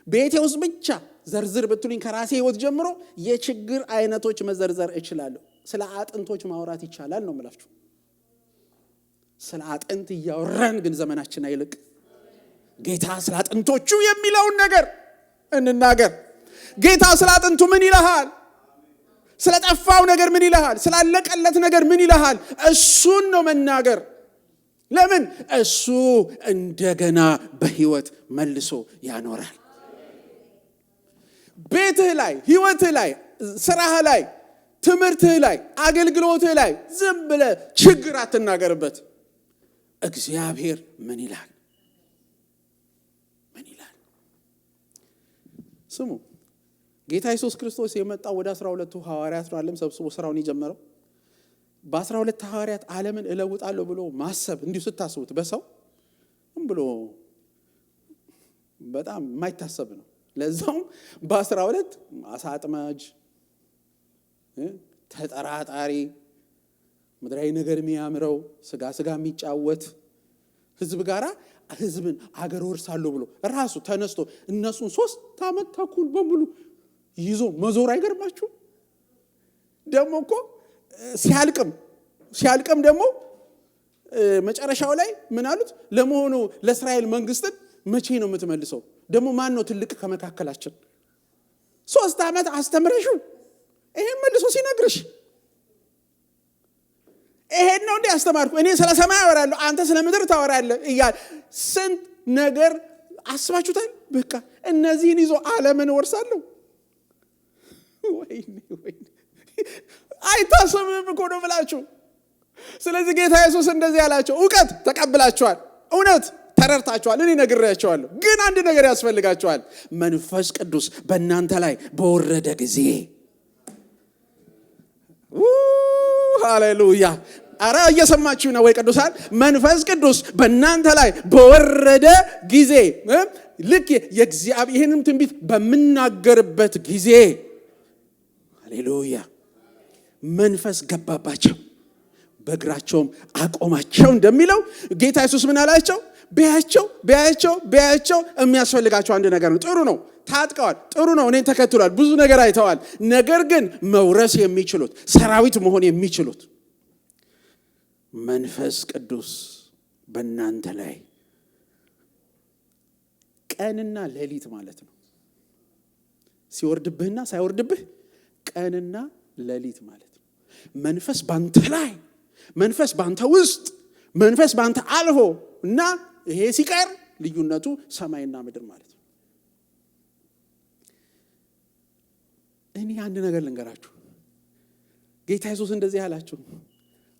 ቤቴ ውስጥ ብቻ ዘርዝር ብትሉኝ ከራሴ ህይወት ጀምሮ የችግር አይነቶች መዘርዘር እችላለሁ። ስለ አጥንቶች ማውራት ይቻላል ነው የምላችሁ። ስለ አጥንት እያወራን ግን ዘመናችን አይልቅ። ጌታ ስለ አጥንቶቹ የሚለውን ነገር እንናገር። ጌታ ስለ አጥንቱ ምን ይልሃል? ስለ ጠፋው ነገር ምን ይልሃል? ስላለቀለት ነገር ምን ይልሃል? እሱን ነው መናገር። ለምን? እሱ እንደገና በህይወት መልሶ ያኖራል። ቤትህ ላይ፣ ህይወትህ ላይ፣ ስራህ ላይ፣ ትምህርትህ ላይ፣ አገልግሎትህ ላይ ዝም ብለህ ችግር አትናገርበት። እግዚአብሔር ምን ይላል? ምን ይላል? ስሙ። ጌታ ኢየሱስ ክርስቶስ የመጣው ወደ 12ቱ ሐዋርያት ነው ዓለም ሰብስቦ ስራውን የጀመረው። በ12 ሐዋርያት ዓለምን እለውጣለሁ ብሎ ማሰብ እንዲሁ ስታስቡት በሰው ብሎ በጣም የማይታሰብ ነው። ለዛውም በ12 አሳ አጥማጅ፣ ተጠራጣሪ፣ ምድራዊ ነገር የሚያምረው ስጋ የሚጫወት ህዝብ ጋራ ህዝብን አገር ወርሳለሁ ብሎ ራሱ ተነስቶ እነሱን 3 ዓመት ተኩል በሙሉ ይዞ መዞር አይገርማችሁ? ደግሞ እኮ ሲያልቅም ደግሞ መጨረሻው ላይ ምን አሉት? ለመሆኑ ለእስራኤል መንግስትን መቼ ነው የምትመልሰው? ደግሞ ማን ነው ትልቅ ከመካከላችን? 3 ዓመት አስተምረሽው ይሄን መልሶ ሲነግርሽ ይሄን ነው እንዴ አስተማርኩ? እኔ ስለ ሰማይ አወራለሁ፣ አንተ ስለ ምድር ታወራለህ እያለ ስንት ነገር አስባችሁታል? በቃ እነዚህን ይዞ ዓለምን ወርሳለሁ። ወይኔ አይታሰብም እኮ ነው ብላችሁ። ስለዚህ ጌታ ኢየሱስ እንደዚህ ያላቸው ዕውቀት ተቀብላችኋል፣ እውነት ተረድታችኋል፣ እኔ ነግሬያችኋለሁ። ግን አንድ ነገር ያስፈልጋችኋል። መንፈስ ቅዱስ በእናንተ ላይ በወረደ ጊዜ ሃሌሉያ! አረ እየሰማችሁ ነው ወይ ቅዱሳን? መንፈስ ቅዱስ በእናንተ ላይ በወረደ ጊዜ ልክ የእግዚአብሔር ይህንን ትንቢት በምናገርበት ጊዜ ሃሌሉያ መንፈስ ገባባቸው በእግራቸውም አቆማቸው እንደሚለው ጌታ ኢየሱስ ምን አላቸው? ቢያቸው የሚያስፈልጋቸው አንድ ነገር ነው። ጥሩ ነው፣ ታጥቀዋል፣ ጥሩ ነው፣ እኔን ተከትሏል፣ ብዙ ነገር አይተዋል። ነገር ግን መውረስ የሚችሉት ሰራዊት መሆን የሚችሉት መንፈስ ቅዱስ በእናንተ ላይ ቀንና ሌሊት ማለት ነው። ሲወርድብህና ሳይወርድብህ ቀንና ሌሊት ማለት ነው። መንፈስ ባንተ ላይ፣ መንፈስ ባንተ ውስጥ፣ መንፈስ ባንተ አልፎ እና ይሄ ሲቀር ልዩነቱ ሰማይና ምድር ማለት ነው። እኔ አንድ ነገር ልንገራችሁ። ጌታ ኢየሱስ እንደዚህ አላቸው፣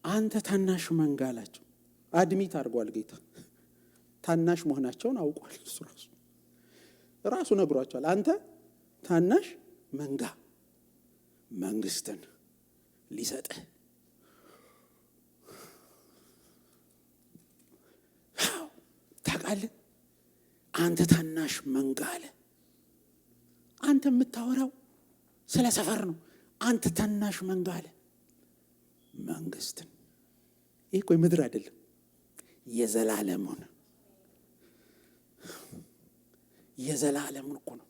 አንተ ታናሽ መንጋ አላቸው። አድሚት አድርጓል ጌታ። ታናሽ መሆናቸውን አውቋል። እሱ ራሱ ነግሯቸዋል። አንተ ታናሽ መንጋ መንግስትን ሊሰጥህ ታውቃለህ። አንተ ታናሽ መንጋ አለ። አንተ የምታወራው ስለ ሰፈር ነው። አንተ ታናሽ መንጋ አለ። መንግስትን፣ ይህ እኮ ምድር አይደለም፣ የዘላለሙን እኮ ነው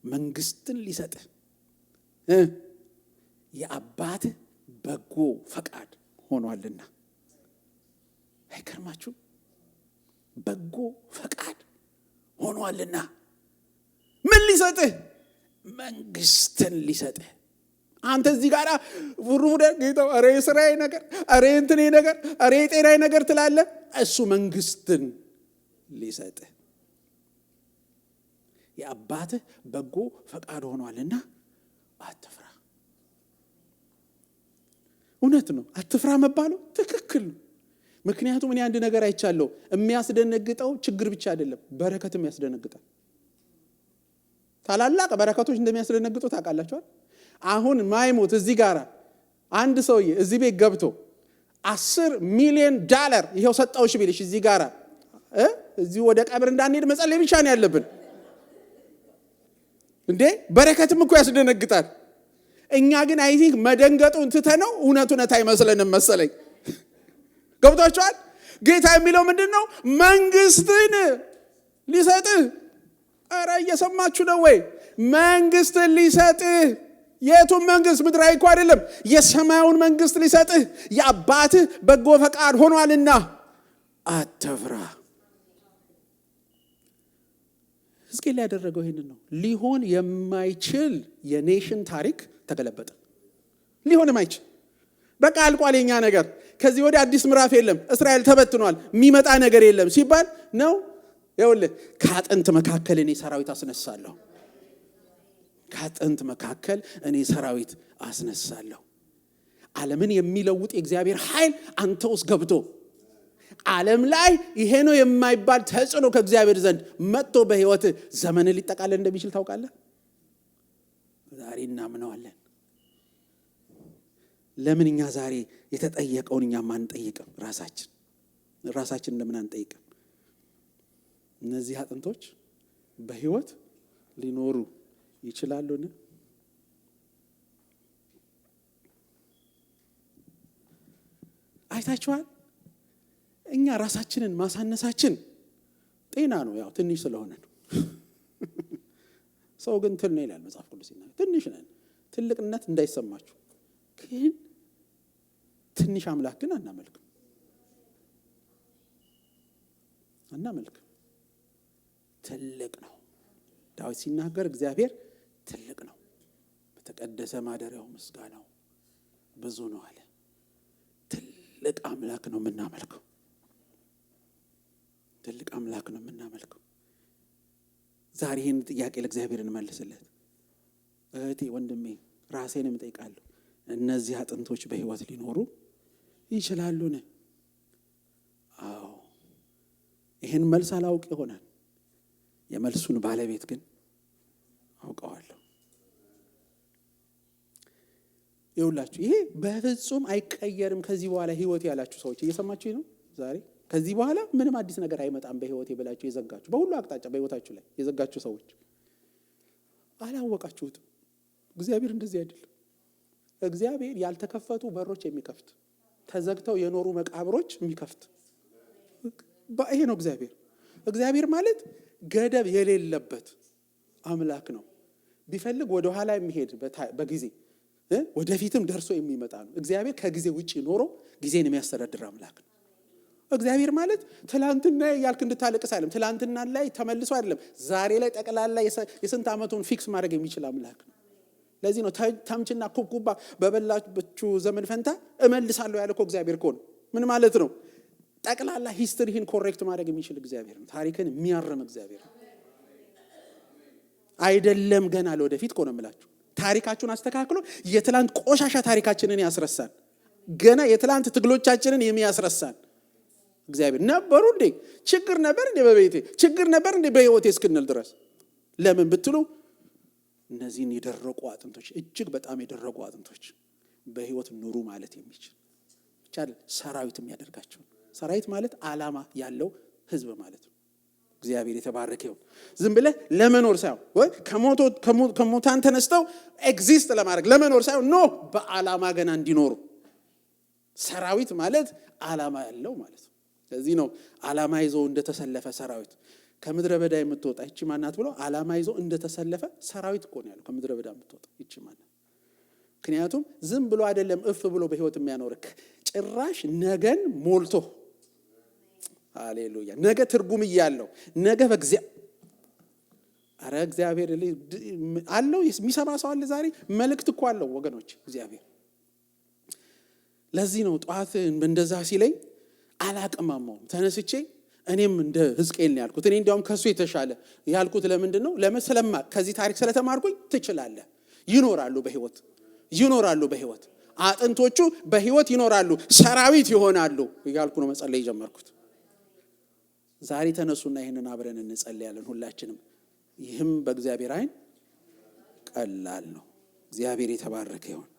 መንግስትን ሊሰጥህ የአባትህ በጎ ፈቃድ ሆኗልና። አይከርማችሁ? በጎ ፈቃድ ሆኗልና ምን ሊሰጥህ? መንግስትን ሊሰጥህ። አንተ እዚህ ጋር ውሩደ ጌታው አሬ ስራዬ ነገር አሬ እንትኔ ነገር አሬ ጤናዬ ነገር ትላለህ። እሱ መንግስትን ሊሰጥህ የአባትህ በጎ ፈቃድ ሆኗልና አትፍራ። እውነት ነው። አትፍራ መባሉ ትክክል ነው። ምክንያቱም እኔ አንድ ነገር አይቻለሁ። የሚያስደነግጠው ችግር ብቻ አይደለም፣ በረከትም ያስደነግጣል። ታላላቅ በረከቶች እንደሚያስደነግጡ ታውቃላችኋል። አሁን ማይሞት እዚህ ጋር አንድ ሰውዬ እዚህ ቤት ገብቶ $10 ሚሊዮን ይሄው ሰጣውሽ ቢልሽ እዚህ ጋር እዚህ ወደ ቀብር እንዳንሄድ መጸለይ ብቻ ነው ያለብን እንዴ። በረከትም እኮ ያስደነግጣል። እኛ ግን አይ ቲንክ መደንገጡን ትተነው እውነት አይመስለንም መሰለኝ። ገብቷችኋል? ጌታ የሚለው ምንድነው? መንግስትን ሊሰጥህ። ኧረ እየሰማችሁ ነው ወይ? መንግስትን ሊሰጥህ። የቱን መንግስት? ምድራዊ እኮ አይደለም፣ የሰማያውን መንግስት ሊሰጥህ የአባትህ በጎ ፈቃድ ሆኗልና አትፍራ። ሕዝቅኤል ያደረገው ይሄንን ነው። ሊሆን የማይችል የኔሽን ታሪክ ተገለበጠ። ሊሆን የማይችል በቃ አልቋል የኛ ነገር፣ ከዚህ ወዲህ አዲስ ምዕራፍ የለም፣ እስራኤል ተበትኗል፣ የሚመጣ ነገር የለም ሲባል ነው። ይኸውልህ ከአጥንት መካከል እኔ ሰራዊት አስነሳለሁ። ከአጥንት መካከል እኔ ሰራዊት አስነሳለሁ። ዓለምን የሚለውጥ የእግዚአብሔር ኃይል አንተ ውስጥ ገብቶ ዓለም ላይ ይሄ ነው የማይባል ተጽዕኖ ከእግዚአብሔር ዘንድ መጥቶ በህይወት ዘመን ሊጠቃለል እንደሚችል ታውቃለህ። ዛሬ እናምነዋለን። ለምን እኛ ዛሬ የተጠየቀውን እኛ ማንጠይቅም? ራሳችን ለምን አንጠይቅም? እነዚህ አጥንቶች በህይወት ሊኖሩ ይችላሉን? አይታችኋል? እኛ ራሳችንን ማሳነሳችን ጤና ነው፣ ያው ትንሽ ስለሆነ ነው። ሰው ግን ትል ነው ይላል መጽሐፍ ቅዱስ ይናገራል። ትንሽ ነን። ትልቅነት እንዳይሰማችሁ ግን ትንሽ አምላክ ግን አናመልክም። ትልቅ ነው። ዳዊት ሲናገር እግዚአብሔር ትልቅ ነው፣ በተቀደሰ ማደሪያው ምስጋናው ብዙ ነው አለ። ትልቅ አምላክ ነው የምናመልከው። ትልቅ አምላክ ነው የምናመልከው። ዛሬ ይህን ጥያቄ ለእግዚአብሔር እንመልስለት። እህቴ ወንድሜ፣ ራሴንም እጠይቃለሁ። እነዚህ አጥንቶች በህይወት ሊኖሩ ይችላሉን? አዎ። ይህን መልስ አላውቅ ይሆናል፣ የመልሱን ባለቤት ግን አውቀዋለሁ። ይኸውላችሁ ይሄ በፍጹም አይቀየርም ከዚህ በኋላ ህይወት ያላችሁ ሰዎች እየሰማችሁ ነው ዛሬ። ከዚህ በኋላ ምንም አዲስ ነገር አይመጣም በህይወቴ ብላችሁ የዘጋችሁ፣ በሁሉ አቅጣጫ በህይወታችሁ ላይ የዘጋችሁ ሰዎች አላወቃችሁትም። እግዚአብሔር እንደዚህ አይደለም። እግዚአብሔር ያልተከፈቱ በሮች የሚከፍት፣ ተዘግተው የኖሩ መቃብሮች የሚከፍት ይሄ ነው እግዚአብሔር። እግዚአብሔር ማለት ገደብ የሌለበት አምላክ ነው። ቢፈልግ ወደ ኋላ የሚሄድ በጊዜ ወደፊትም ደርሶ የሚመጣ ነው። እግዚአብሔር ከጊዜ ውጪ ኖሮ ጊዜን የሚያስተዳድር አምላክ ነው። እግዚአብሔር ማለት ትላንትና ያልክ እንድታለቅስ አይደለም። ትላንትና ላይ ተመልሶ አይደለም፣ ዛሬ ላይ ጠቅላላ የስንት ዓመቱን ፊክስ ማድረግ የሚችል አምላክ ነው። ለዚህ ነው ተምችና ኩብኩባ በበላችሁ ዘመን ፈንታ እመልሳለሁ ያለ እኮ እግዚአብሔር እኮ ነው። ምን ማለት ነው? ጠቅላላ ሂስትሪህን ኮሬክት ማድረግ የሚችል እግዚአብሔር ነው። ታሪክን የሚያርም እግዚአብሔር ነው። አይደለም ገና ለወደፊት እኮ ነው የምላችሁ። ታሪካችሁን አስተካክሎ የትላንት ቆሻሻ ታሪካችንን ያስረሳል። ገና የትላንት ትግሎቻችንን የሚያስረሳን እግዚአብሔር ነበሩ እንዴ? ችግር ነበር እንዴ በቤቴ? ችግር ነበር እንዴ በህይወቴ እስክንል ድረስ? ለምን ብትሉ እነዚህን የደረቁ አጥንቶች፣ እጅግ በጣም የደረቁ አጥንቶች በህይወት ኑሩ ማለት የሚችል ብቻ ሰራዊት የሚያደርጋቸው። ሰራዊት ማለት ዓላማ ያለው ህዝብ ማለት ነው። እግዚአብሔር የተባረከ ይሁን። ዝም ብለህ ለመኖር ሳይሆን ወይ ከሞታን ተነስተው ኤግዚስት ለማድረግ ለመኖር ሳይሆን ኖ፣ በዓላማ ገና እንዲኖሩ። ሰራዊት ማለት ዓላማ ያለው ማለት ነው። ስለዚህ ነው ዓላማ ይዞ እንደተሰለፈ ሰራዊት ከምድረ በዳ የምትወጣ እቺ ማናት ብሎ ዓላማ ይዞ እንደተሰለፈ ሰራዊት እኮ ነው ያለው። ከምድረ በዳ የምትወጣ እቺ ማናት? ምክንያቱም ዝም ብሎ አይደለም እፍ ብሎ በህይወት የሚያኖርክ ጭራሽ ነገን ሞልቶ ሃሌሉያ ነገ ትርጉም ይያለው ነገ እግዚአብሔር አለው የሚሰማ ሰው አለ ዛሬ መልእክት እኮ አለው ወገኖች እግዚአብሔር። ለዚህ ነው ጧት እንደዛ ሲለኝ አላቀማማው ተነስቼ እኔም እንደ ሕዝቅኤል ነው ያልኩት። እኔ እንዲያውም ከሱ የተሻለ ያልኩት ለምንድነው? ለመስለማ ከዚህ ታሪክ ስለተማርኩኝ ትችላለህ ይኖራሉ በህይወት አጥንቶቹ በህይወት ይኖራሉ ሰራዊት ይሆናሉ እያልኩ ነው መጸለይ ጀመርኩት። ዛሬ ተነሱና ይሄንን አብረን እንጸልያለን ሁላችንም። ይህም በእግዚአብሔር አይን ቀላል ነው። እግዚአብሔር የተባረከ ይሁን።